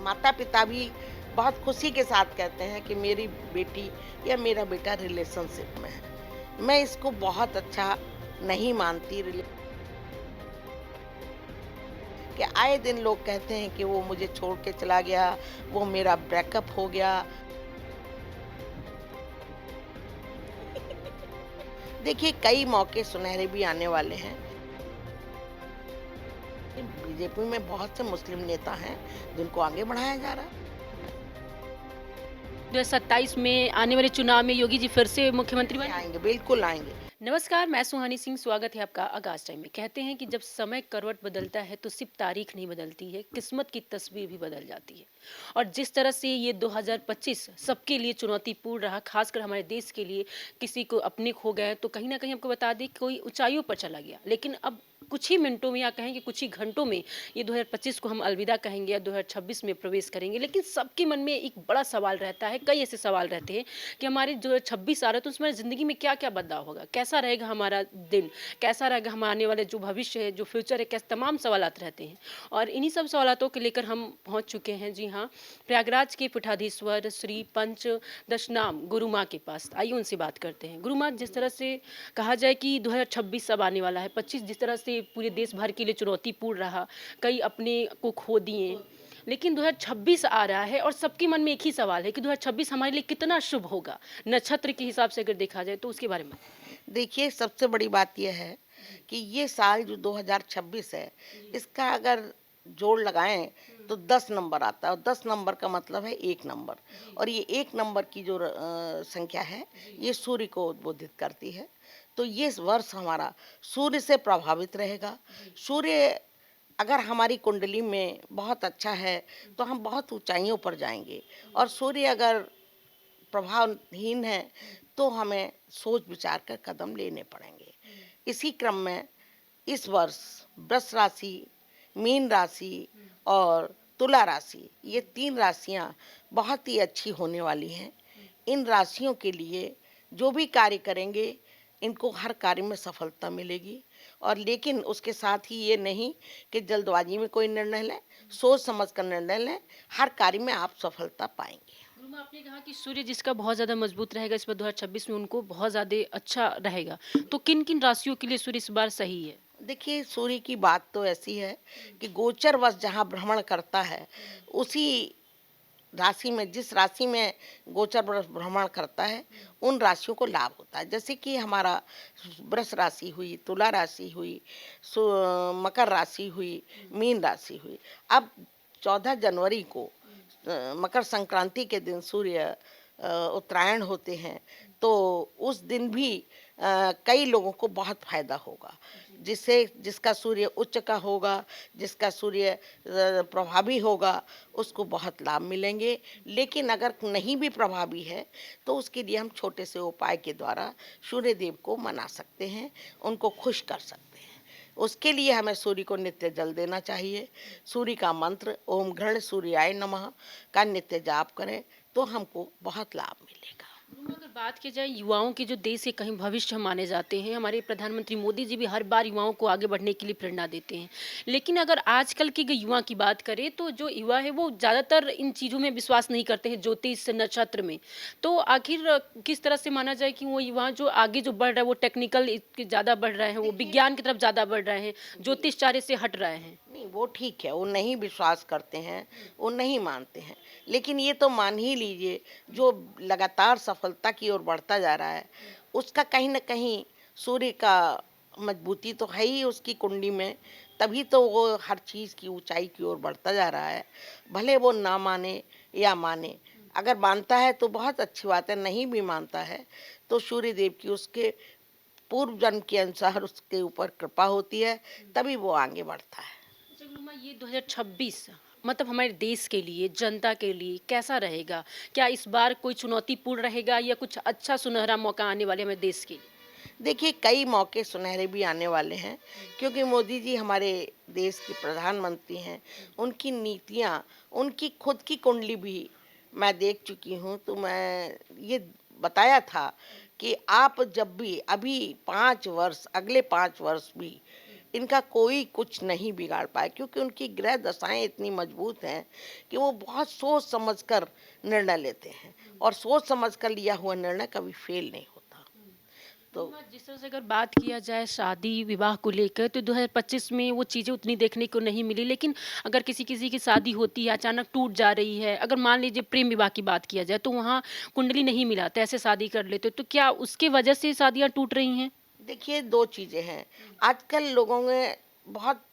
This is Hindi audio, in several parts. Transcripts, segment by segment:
माता पिता भी बहुत खुशी के साथ कहते हैं कि मेरी बेटी या मेरा बेटा रिलेशनशिप में है। मैं इसको बहुत अच्छा नहीं मानती कि आए दिन लोग कहते हैं कि वो मुझे छोड़ के चला गया, वो मेरा ब्रेकअप हो गया। देखिए, कई मौके सुनहरे भी आने वाले हैं। बीजेपी में बहुत से मुस्लिम नेता हैं जिनको आगे बढ़ाया जा रहा है। 2027 में आने वाले चुनाव में योगी जी फिर से मुख्यमंत्री बने। आएंगे, बिल्कुल आएंगे। नमस्कार, मैं सुहानी सिंह, स्वागत है आपका आगाज टाइम में। कहते हैं कि जब समय करवट बदलता है तो सिर्फ तारीख नहीं बदलती है, किस्मत की तस्वीर भी बदल जाती है। और जिस तरह से ये 2025 सबके लिए चुनौतीपूर्ण रहा, खासकर हमारे देश के लिए, किसी को अपने खो गए तो कहीं ना कहीं आपको बता दें कोई ऊंचाइयों पर चला गया, लेकिन अब कुछ ही मिनटों में या कहें कि कुछ ही घंटों में ये 2025 को हम अलविदा कहेंगे या 2026 में प्रवेश करेंगे। लेकिन सबके मन में एक बड़ा सवाल रहता है, कई ऐसे सवाल रहते हैं कि हमारी जो 26 आ रहा है तो उसमें ज़िंदगी में क्या क्या बदलाव होगा, कैसा रहेगा हमारा दिन, कैसा रहेगा हमारा आने वाले जो भविष्य है, जो फ्यूचर है, कैसे तमाम सवालात रहते हैं। और इन्हीं सब सवालों को लेकर हम पहुंच चुके हैं, जी हाँ, प्रयागराज के पीठाधीश्वर श्री पंच दशनाम गुरु माँ के पास। आइए उनसे बात करते हैं। गुरु माँ, जिस तरह से कहा जाए कि 2026 अब आने वाला है, 25 जिस तरह से पूरे देश भर के लिए चुनौतीपूर्ण रहा, कई अपने को खो दिए, लेकिन 2026 आ रहा है और सबके मन में एक ही सवाल है कि 2026 हमारे लिए कितना शुभ होगा, नक्षत्र के हिसाब से अगर देखा जाए तो उसके बारे में। देखिए, सबसे बड़ी बात यह है कि ये साल जो 2026 है, इसका अगर जोड़ लगाएं तो 10 नंबर आता है, और 10 नंबर का मतलब है एक नंबर। और ये एक नंबर की जो संख्या है, ये सूर्य को उद्बोधित करती है। तो ये वर्ष हमारा सूर्य से प्रभावित रहेगा। सूर्य अगर हमारी कुंडली में बहुत अच्छा है तो हम बहुत ऊंचाइयों पर जाएंगे, और सूर्य अगर प्रभावहीन है तो हमें सोच विचार कर कदम लेने पड़ेंगे। इसी क्रम में इस वर्ष वृष राशि, मीन राशि और तुला राशि, ये 3 राशियां बहुत ही अच्छी होने वाली हैं। इन राशियों के लिए जो भी कार्य करेंगे, इनको हर कार्य में सफलता मिलेगी। और लेकिन उसके साथ ही ये नहीं कि जल्दबाजी में कोई निर्णय लें, सोच समझ कर निर्णय लें, हर कार्य में आप सफलता पाएंगे। गुरुमा, आपने कहा कि सूर्य जिसका बहुत ज़्यादा मजबूत रहेगा, इस बार 2026 में उनको बहुत ज़्यादा अच्छा रहेगा, तो किन किन राशियों के लिए सूर्य इस बार सही है? देखिए, सूर्य की बात तो ऐसी है कि गोचर वश जहाँ भ्रमण करता है, उसी राशि में, जिस राशि में गोचर भ्रमण करता है, उन राशियों को लाभ होता है। जैसे कि हमारा वृष राशि हुई, तुला राशि हुई, मकर राशि हुई, मीन राशि हुई। अब 14 जनवरी को मकर संक्रांति के दिन सूर्य उत्तरायण होते हैं, तो उस दिन भी कई लोगों को बहुत फायदा होगा। जिससे जिसका सूर्य उच्च का होगा, जिसका सूर्य प्रभावी होगा, उसको बहुत लाभ मिलेंगे। लेकिन अगर नहीं भी प्रभावी है तो उसके लिए हम छोटे से उपाय के द्वारा सूर्य देव को मना सकते हैं, उनको खुश कर सकते हैं। उसके लिए हमें सूर्य को नित्य जल देना चाहिए। सूर्य का मंत्र ओम घृण सूर्याय नमः का नित्य जाप करें तो हमको बहुत लाभ मिलेगा। गुरुमा, अगर बात की जाए युवाओं के, जो देश के कहीं भविष्य माने जाते हैं, हमारे प्रधानमंत्री मोदी जी भी हर बार युवाओं को आगे बढ़ने के लिए प्रेरणा देते हैं, लेकिन अगर आजकल के युवा की बात करें तो जो युवा है वो ज़्यादातर इन चीज़ों में विश्वास नहीं करते हैं, ज्योतिष नक्षत्र में। तो आखिर किस तरह से माना जाए कि वो युवा जो आगे जो बढ़ रहा है वो टेक्निकल ज़्यादा बढ़ रहे हैं, वो विज्ञान की तरफ ज़्यादा बढ़ रहे हैं, ज्योतिष चार्य से हट रहे हैं? नहीं, वो ठीक है, वो नहीं विश्वास करते हैं, वो नहीं मानते हैं। लेकिन ये तो मान ही लीजिए, जो लगातार सफलता की ओर बढ़ता जा रहा है, उसका कहीं न कहीं सूर्य का मजबूती तो है ही उसकी कुंडली में, तभी तो वो हर चीज़ की ऊंचाई की ओर बढ़ता जा रहा है। भले वो ना माने या माने, अगर मानता है तो बहुत अच्छी बात है, नहीं भी मानता है तो सूर्य देव की उसके पूर्व जन्म के अनुसार उसके ऊपर कृपा होती है, तभी वो आगे बढ़ता है। अच्छा गुरुमा, ये 2026 मतलब हमारे देश के लिए, जनता के लिए कैसा रहेगा? क्या इस बार कोई चुनौतीपूर्ण रहेगा या कुछ अच्छा सुनहरा मौका आने वाले हमारे देश के लिए? देखिए, कई मौके सुनहरे भी आने वाले हैं, क्योंकि मोदी जी हमारे देश के प्रधानमंत्री हैं। उनकी नीतियाँ, उनकी खुद की कुंडली भी मैं देख चुकी हूँ, तो मैं ये बताया था कि आप जब भी अभी 5 वर्ष, अगले 5 वर्ष भी इनका कोई कुछ नहीं बिगाड़ पाए, क्योंकि उनकी ग्रह दशाएं इतनी मजबूत हैं कि वो बहुत सोच समझकर निर्णय लेते हैं, और सोच समझकर लिया हुआ निर्णय कभी फेल नहीं होता। तो हाँ, जिस तरह से अगर बात किया जाए शादी विवाह को लेकर तो 2025 में वो चीज़ें उतनी देखने को नहीं मिली, लेकिन अगर किसी किसी की शादी होती है अचानक टूट जा रही है, अगर मान लीजिए प्रेम विवाह की बात किया जाए तो वहाँ कुंडली नहीं मिला तो ऐसे शादी कर लेते, तो क्या उसके वजह से शादियाँ टूट रही हैं? देखिए, 2 चीज़ें हैं। आजकल लोगों में बहुत,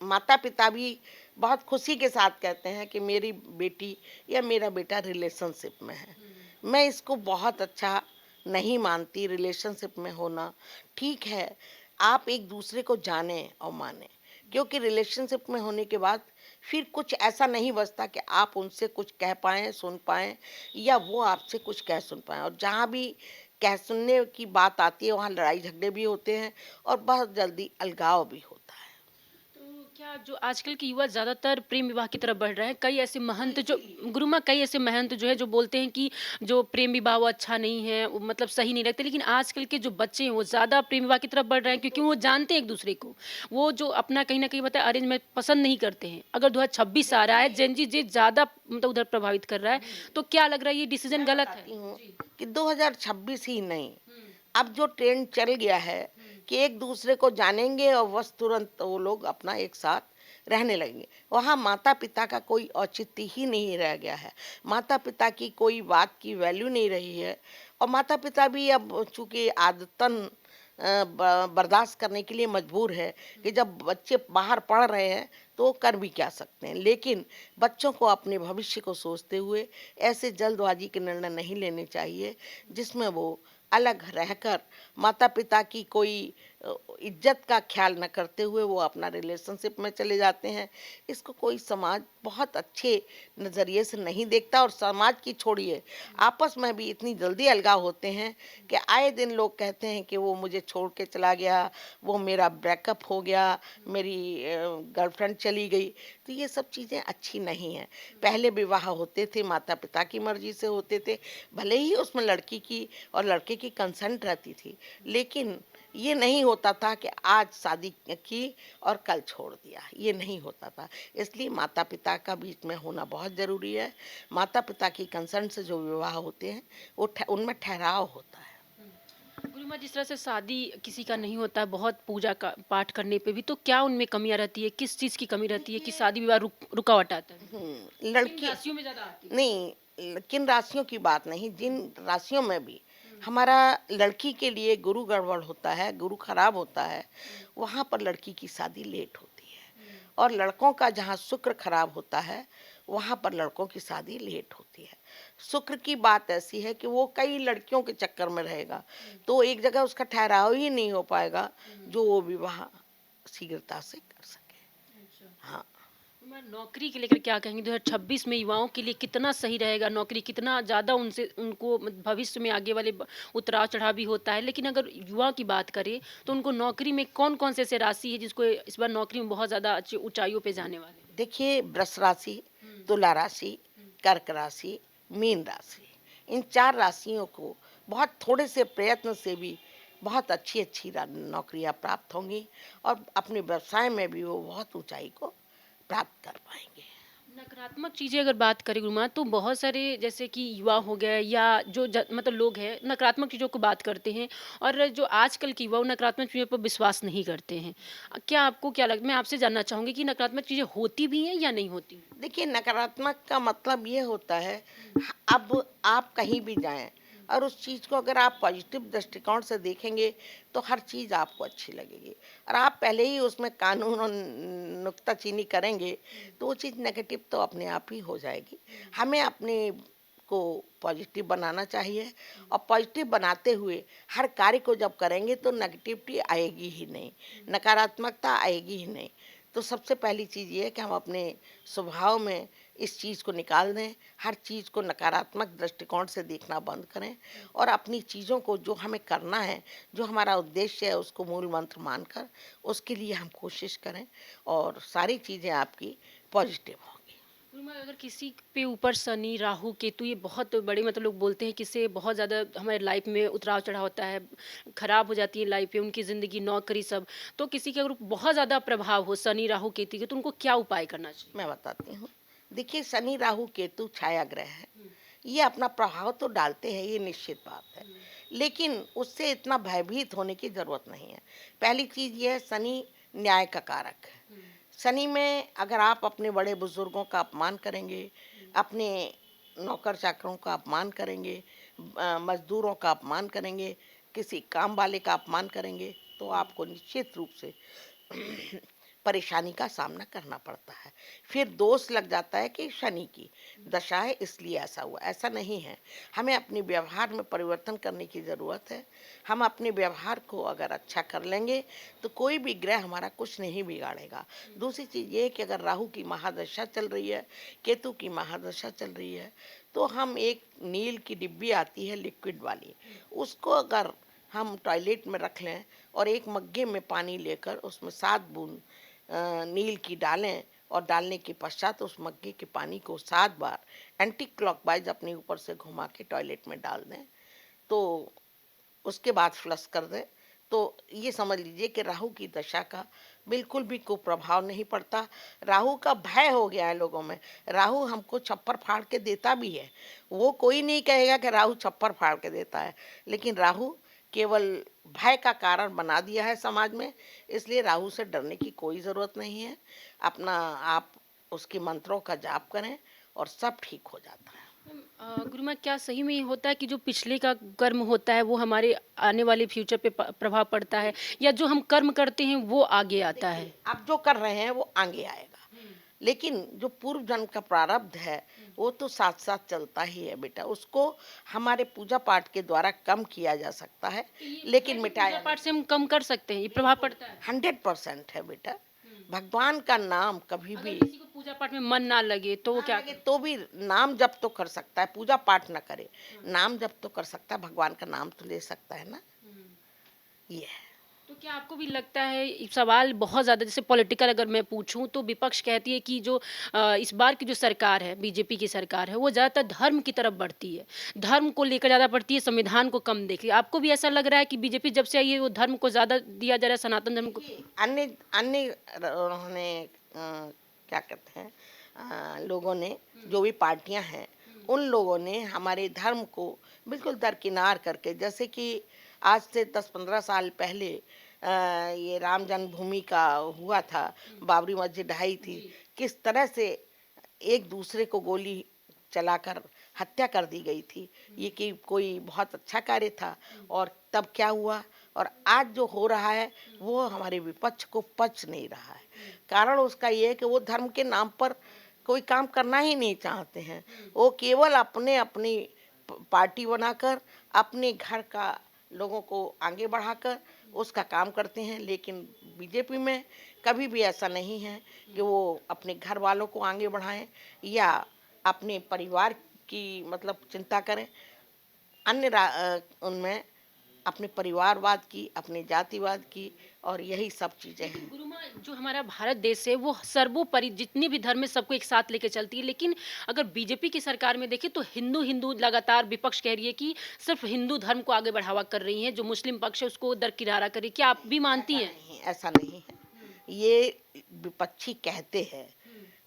माता-पिता भी बहुत खुशी के साथ कहते हैं कि मेरी बेटी या मेरा बेटा रिलेशनशिप में है। मैं इसको बहुत अच्छा नहीं मानती, रिलेशनशिप में होना। ठीक है, आप एक-दूसरे को जानें और मानें, क्योंकि रिलेशनशिप में होने के बाद फिर कुछ ऐसा नहीं बचता कि आप उनसे कुछ कह पाएँ, सुन पाएँ, या वो आपसे कुछ कह सुन पाएँ, और जहाँ भी कह सुनने की बात आती है वहाँ लड़ाई झगड़े भी होते हैं और बहुत जल्दी अलगाव भी होता है। तो क्या जो आजकल के युवा ज़्यादातर प्रेम विवाह की तरफ बढ़ रहे हैं? कई ऐसे महंत जो गुरु माँ कई ऐसे महंत जो है जो बोलते हैं कि जो प्रेम विवाह वो अच्छा नहीं है, वो मतलब सही नहीं लगता। लेकिन आजकल के जो बच्चे हैं वो ज़्यादा प्रेम विवाह की तरफ बढ़ रहे हैं क्योंकि वो जानते हैं एक-दूसरे को। वो जो अपना कहीं न कहीं पता है अरेंज मैरेज पसंद नहीं करते हैं। अगर 2026 आ रहा है, जेन ज़ी ज़्यादा मतलब उधर प्रभावित कर रहा है, तो क्या लग रहा है ये डिसीज़न मैं गलत है? बताती हूँ जी। कि 2026 ही नहीं, हुँ, अब जो ट्रेंड चल गया है हुँ, कि एक दूसरे को जानेंगे और बस तुरंत वो लोग अपना एक साथ रहने लगेंगे, वहाँ माता पिता का कोई औचित्य ही नहीं रह गया है। माता पिता की कोई बात की वैल्यू नहीं रही है, और माता पिता भी अब चूंकि आदतन बर्दाश्त करने के लिए मजबूर है कि जब बच्चे बाहर पढ़ रहे हैं तो वो कर भी क्या सकते हैं, लेकिन बच्चों को अपने भविष्य को सोचते हुए ऐसे जल्दबाजी के निर्णय नहीं लेने चाहिए जिसमें वो अलग रहकर माता पिता की कोई इज्जत का ख्याल न करते हुए वो अपना रिलेशनशिप में चले जाते हैं। इसको कोई समाज बहुत अच्छे नज़रिए से नहीं देखता, और समाज की छोड़िए, आपस में भी इतनी जल्दी अलगाव होते हैं कि आए दिन लोग कहते हैं कि वो मुझे छोड़ के चला गया, वो मेरा ब्रेकअप हो गया, मेरी गर्लफ्रेंड चली गई। तो ये सब चीज़ें अच्छी नहीं हैं। पहले विवाह होते थे माता पिता की मर्जी से होते थे, भले ही उसमें लड़की की और लड़के की कंसेंट रहती थी, लेकिन ये नहीं होता था कि आज शादी की और कल छोड़ दिया, ये नहीं होता था। इसलिए माता पिता का बीच में होना बहुत ज़रूरी है। माता पिता की कंसेंट से जो विवाह होते हैं वो उनमें ठहराव होता है। गुरु माँ जिस तरह से शादी किसी का नहीं होता है बहुत पूजा का पाठ करने पे भी, तो क्या उनमें कमियां रहती है, किस चीज़ की कमी रहती है कि शादी विवाह रुकावट आता है? किन लड़की राशियों में ज़्यादा आती है? नहीं, किन राशियों की बात नहीं, जिन राशियों में भी हमारा लड़की के लिए गुरु गड़बड़ होता है, गुरु खराब होता है, वहाँ पर लड़की की शादी लेट होती है। और लड़कों का जहाँ शुक्र खराब होता है वहाँ पर लड़कों की शादी लेट होती है। शुक्र की बात ऐसी है कि वो कई लड़कियों के चक्कर में रहेगा, तो एक जगह उसका ठहराव ही नहीं हो पाएगा जो वो विवाह शीघ्रता से कर सके। हाँ। मैं नौकरी के लेकर क्या कहेंगे 2026 में युवाओं के लिए कितना सही रहेगा नौकरी, कितना ज़्यादा उनसे उनको भविष्य में आगे वाले उतराव चढ़ाव भी होता है, लेकिन अगर युवा की बात करें तो उनको नौकरी में कौन कौन से ऐसे राशि है जिसको इस बार नौकरी में बहुत ज़्यादा अच्छी ऊंचाइयों पे जाने वाले हैं? देखिए, वृष राशि, हम्म, तुला राशि, हम्म, कर्क राशि, मीन राशि, इन 4 राशियों को बहुत थोड़े से प्रयत्न से भी बहुत अच्छी-अच्छी नौकरियाँ प्राप्त होंगी, और अपने व्यवसाय में भी वो बहुत ऊंचाई को प्राप्त कर पाएंगे। नकारात्मक चीज़ें अगर बात करें गुरुमा तो बहुत सारे जैसे कि युवा हो गए या जो मतलब लोग हैं नकारात्मक चीज़ों को बात करते हैं, और जो आजकल के युवा वो नकारात्मक चीज़ों पर विश्वास नहीं करते हैं। क्या आपको क्या लगता है, मैं आपसे जानना चाहूँगी कि नकारात्मक चीज़ें होती भी हैं या नहीं होती? देखिए, नकारात्मक का मतलब ये होता है, अब आप कहीं भी जाएं और उस चीज़ को अगर आप पॉजिटिव दृष्टिकोण से देखेंगे तो हर चीज़ आपको अच्छी लगेगी, और आप पहले ही उसमें कानून और नुक्ताचीनी करेंगे तो वो चीज़ नेगेटिव तो अपने आप ही हो जाएगी। हमें अपने को पॉजिटिव बनाना चाहिए, और पॉजिटिव बनाते हुए हर कार्य को जब करेंगे तो नेगेटिविटी आएगी ही नहीं, नकारात्मकता आएगी ही नहीं। तो सबसे पहली चीज़ ये है कि हम अपने स्वभाव में इस चीज़ को निकाल दें, हर चीज़ को नकारात्मक दृष्टिकोण से देखना बंद करें, और अपनी चीज़ों को जो हमें करना है, जो हमारा उद्देश्य है उसको मूल मंत्र मानकर उसके लिए हम कोशिश करें, और सारी चीज़ें आपकी पॉजिटिव होंगी। गुरुमा, अगर किसी पे ऊपर शनि राहु केतु ये बहुत बड़े मतलब लोग बोलते हैं कि इससे बहुत ज़्यादा हमारे लाइफ में उतराव चढ़ाव होता है, खराब हो जाती है लाइफ, उनकी ज़िंदगी नौकरी सब। तो किसी के अगर बहुत ज़्यादा प्रभाव हो शनि राहु केतु के, तो उनको क्या उपाय करना चाहिए? मैं बताती हूँ। देखिए, शनि राहु केतु छाया ग्रह है, ये अपना प्रभाव तो डालते हैं, ये निश्चित बात है, लेकिन उससे इतना भयभीत होने की जरूरत नहीं है। पहली चीज ये है, शनि न्याय का कारक है। शनि में अगर आप अपने बड़े बुजुर्गों का अपमान करेंगे, अपने नौकर चाकरों का अपमान करेंगे, मजदूरों का अपमान करेंगे, किसी काम वाले का अपमान करेंगे, तो आपको निश्चित रूप से परेशानी का सामना करना पड़ता है। फिर दोष लग जाता है कि शनि की दशा है इसलिए ऐसा हुआ। ऐसा नहीं है। हमें अपने व्यवहार में परिवर्तन करने की ज़रूरत है। हम अपने व्यवहार को अगर अच्छा कर लेंगे तो कोई भी ग्रह हमारा कुछ नहीं बिगाड़ेगा। दूसरी चीज़ ये है कि अगर राहु की महादशा चल रही है, केतु की महादशा चल रही है, तो हम एक नील की डिब्बी आती है लिक्विड वाली, उसको अगर हम टॉयलेट में रख लें और एक मग्गे में पानी लेकर उसमें 7 बूंद नील की डालें और डालने के पश्चात उस मग्गे के पानी को 7 बार एंटी क्लॉकवाइज अपने ऊपर से घुमा के टॉयलेट में डाल दें, तो उसके बाद फ्लश कर दें, तो ये समझ लीजिए कि राहु की दशा का बिल्कुल भी कुप्रभाव नहीं पड़ता। राहु का भय हो गया है लोगों में। राहु हमको छप्पर फाड़ के देता भी है। वो कोई नहीं कहेगा कि राहु छप्पर फाड़ के देता है, लेकिन राहु केवल भय का कारण बना दिया है समाज में। इसलिए राहु से डरने की कोई ज़रूरत नहीं है। अपना आप उसके मंत्रों का जाप करें और सब ठीक हो जाता है। गुरुमा, क्या सही में ये होता है कि जो पिछले का कर्म होता है वो हमारे आने वाले फ्यूचर पे प्रभाव पड़ता है, या जो हम कर्म करते हैं वो आगे आता है? आप जो कर रहे हैं वो आगे आएगा, लेकिन जो पूर्व जन्म का प्रारब्ध है वो तो साथ साथ चलता ही है बेटा। उसको हमारे पूजा पाठ के द्वारा कम किया जा सकता है, लेकिन पूजा मिटाया पाठ से हम कम कर सकते हैं, ये प्रभाव पड़ता है? 100% है बेटा। भगवान का नाम कभी अगर भी किसी को पूजा पाठ में मन ना लगे तो वो ना क्या लगे करे? तो भी नाम जप तो कर सकता है। पूजा पाठ ना करे, नाम जप तो कर सकता है, भगवान का नाम तो ले सकता है ना। ये है। तो क्या आपको भी लगता है, ये सवाल बहुत ज़्यादा जैसे पॉलिटिकल अगर मैं पूछूं, तो विपक्ष कहती है कि जो इस बार की जो सरकार है, बीजेपी की सरकार है, वो ज़्यादातर धर्म की तरफ बढ़ती है, धर्म को लेकर ज़्यादा बढ़ती है, संविधान को कम देखती है। आपको भी ऐसा लग रहा है कि बीजेपी जब से आई है वो धर्म को ज़्यादा दिया जा रहा है, सनातन धर्म को? अन्य अन्य उन्होंने क्या कहते हैं, लोगों ने, जो भी पार्टियां हैं, उन लोगों ने हमारे धर्म को बिल्कुल दरकिनार करके, जैसे कि आज से 10-15 साल पहले ये राम जन्मभूमि का हुआ था, बाबरी मस्जिद ढहाई थी, किस तरह से एक दूसरे को गोली चलाकर हत्या कर दी गई थी। ये कि कोई बहुत अच्छा कार्य था, और तब क्या हुआ और आज जो हो रहा है वो हमारे विपक्ष को पच नहीं रहा है। कारण उसका ये है कि वो धर्म के नाम पर कोई काम करना ही नहीं चाहते हैं। वो केवल अपने अपनी पार्टी बनाकर अपने घर का लोगों को आगे बढ़ाकर उसका काम करते हैं, लेकिन बीजेपी में कभी भी ऐसा नहीं है कि वो अपने घर वालों को आगे बढ़ाएं या अपने परिवार की मतलब चिंता करें। उनमें अपने परिवारवाद की, अपने जातिवाद की, और यही सब चीज़ें हैं। गुरुमा, जो हमारा भारत देश है वो सर्वोपरि जितने भी धर्म है सबको एक साथ लेके चलती है, लेकिन अगर बीजेपी की सरकार में देखें तो हिंदू हिंदू लगातार विपक्ष कह रही है कि सिर्फ हिंदू धर्म को आगे बढ़ावा कर रही है, जो मुस्लिम पक्ष है उसको दरकिनारा कर रही है। क्या आप भी मानती हैं? नहीं, ऐसा नहीं है। ये विपक्षी कहते हैं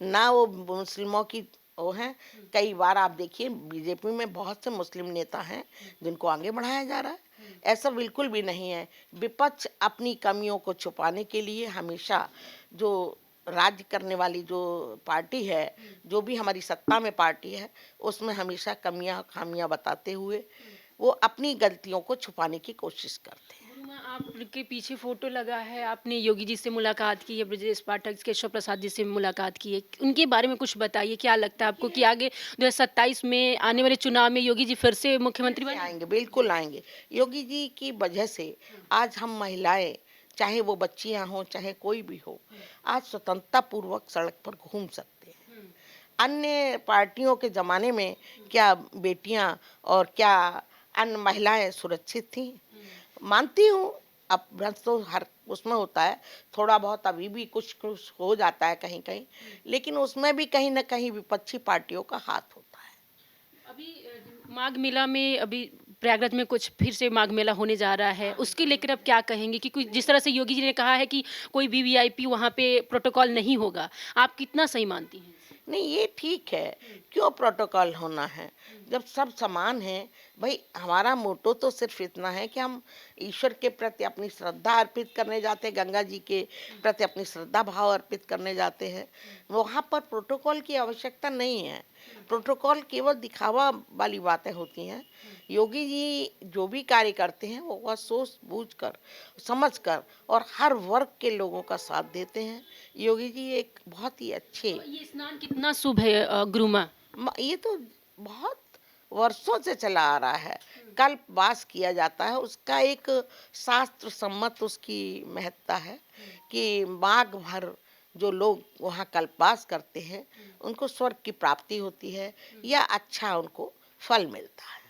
ना, वो मुस्लिमों की वो हैं। कई बार आप देखिए बीजेपी में बहुत से मुस्लिम नेता हैं जिनको आगे बढ़ाया जा रहा है। ऐसा बिल्कुल भी नहीं है। विपक्ष अपनी कमियों को छुपाने के लिए हमेशा, जो राज्य करने वाली जो पार्टी है, जो भी हमारी सत्ता में पार्टी है, उसमें हमेशा कमियां खामियां बताते हुए वो अपनी गलतियों को छुपाने की कोशिश करते हैं। गुरुमा, आपके पीछे फोटो लगा है, आपने योगी जी से मुलाकात की है, ब्रजेश पाठक, केशव प्रसाद जी से मुलाकात की है, उनके बारे में कुछ बताइए। क्या लगता है आपको कि आगे 2027 में आने वाले चुनाव में योगी जी फिर से मुख्यमंत्री बने? आएंगे, बिल्कुल आएंगे। योगी जी की वजह से आज हम महिलाएं, चाहे वो बच्चियां हों चाहे कोई भी हो, आज स्वतंत्रता पूर्वक सड़क पर घूम सकते हैं। अन्य पार्टियों के जमाने में क्या बेटियां और क्या अन्य महिलाएं सुरक्षित थीं? मानती हूँ अपभ्रंश तो हर उसमें होता है, थोड़ा बहुत अभी भी कुछ कुछ हो जाता है कहीं कहीं, लेकिन उसमें भी कहीं ना कहीं विपक्षी पार्टियों का हाथ होता है। अभी माघ मेला में अभी प्रयागराज में कुछ फिर से माघ मेला होने जा रहा है, उसके लेकर अब क्या कहेंगे कि कोई जिस तरह से योगी जी ने कहा है कि कोई भी वीआईपी वहाँ पे प्रोटोकॉल नहीं होगा, आप कितना सही मानती हैं? नहीं, ये ठीक है, क्यों प्रोटोकॉल होना है जब सब समान हैं। भाई हमारा मोटो तो सिर्फ इतना है कि हम ईश्वर के प्रति अपनी श्रद्धा अर्पित करने जाते हैं, गंगा जी के प्रति अपनी श्रद्धा भाव अर्पित करने जाते हैं। वहाँ पर प्रोटोकॉल की आवश्यकता नहीं है। प्रोटोकॉल केवल दिखावा वाली बातें होती हैं। योगी जी जो भी कार्य करते हैं वो वह सोच बूझ कर, समझ कर और हर वर्ग के लोगों का साथ देते हैं। योगी जी एक बहुत ही अच्छे, तो ये स्नान कितना शुभ है गुरु माँ? ये तो बहुत वर्षों से चला आ रहा है, कल्पवास किया जाता है, उसका एक शास्त्र सम्मत उसकी महत्ता है कि माघ भर जो लोग वहाँ कल्पवास करते हैं उनको स्वर्ग की प्राप्ति होती है या अच्छा उनको फल मिलता है।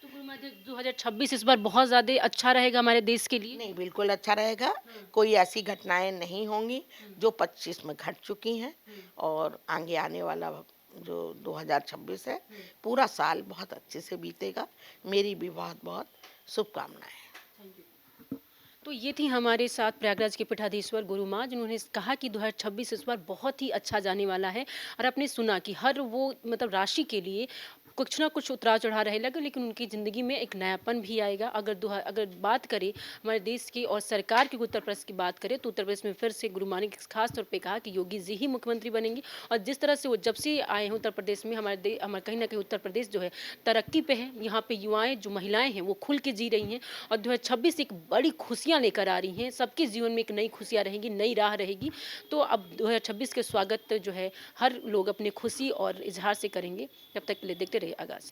तो गुरु माँ 2026 इस बार बहुत ज़्यादा अच्छा रहेगा हमारे देश के लिए? नहीं, बिल्कुल अच्छा रहेगा। कोई ऐसी घटनाएं नहीं होंगी जो 25 में घट चुकी हैं, और आगे आने वाला जो 2026 है पूरा साल बहुत अच्छे से बीतेगा। मेरी भी बहुत बहुत शुभकामनाएं। तो ये थी हमारे साथ प्रयागराज के पीठाधीश्वर गुरु माँ, जिन्होंने कहा कि 2026 इस बार बहुत ही अच्छा जाने वाला है। और आपने सुना कि हर वो मतलब राशि के लिए कुछ ना कुछ उतार चढ़ाव रहेगा, लेकिन उनकी ज़िंदगी में एक नयापन भी आएगा। अगर बात करें हमारे देश की और सरकार की, उत्तर प्रदेश की बात करें, तो उत्तर प्रदेश में फिर से गुरु माँ ने खास तौर पे कहा कि योगी जी ही मुख्यमंत्री बनेंगे। और जिस तरह से वो जब से आए हैं उत्तर प्रदेश में, हमारे कहीं ना कहीं उत्तर प्रदेश जो है तरक्की पे है। यहाँ पे युवाएं जो महिलाएं हैं वो खुल के जी रही हैं, और 2026 एक बड़ी खुशियां लेकर आ रही हैं। सबके जीवन में एक नई खुशियां रहेंगी, नई राह रहेगी। तो अब 2026 के स्वागत जो है हर लोग अपनी खुशी और इजहार से करेंगे। तब तक के लिए देखते रहिए आगाज़।